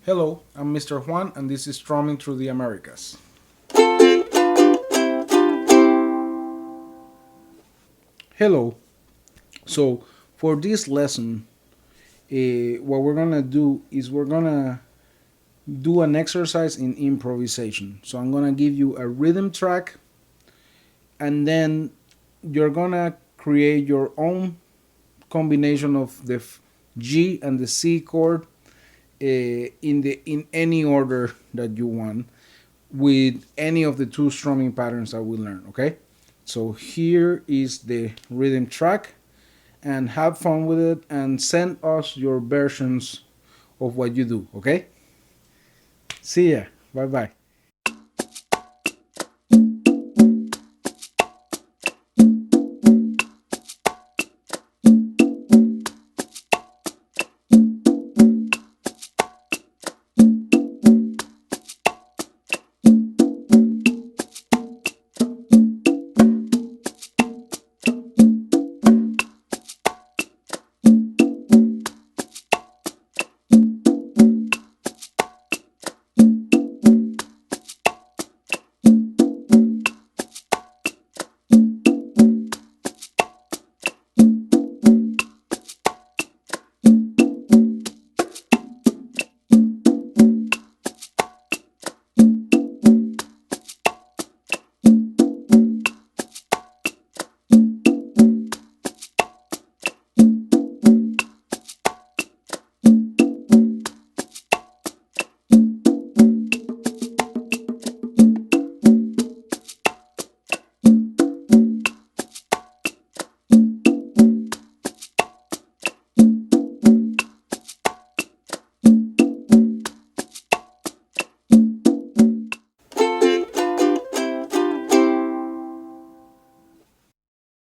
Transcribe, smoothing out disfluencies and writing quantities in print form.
Hello, I'm Mr. Juan and this is Strumming Through the Americas. Hello. So for this lesson, what we're gonna do is we're gonna do an exercise in improvisation. So I'm gonna give you a rhythm track and then you're gonna create your own combination of the G and the C chord in any order that you want with any of the two strumming patterns that we learned. Okay, so here is the rhythm track, and have fun with it and send us your versions of what you do. Okay, see ya, bye bye.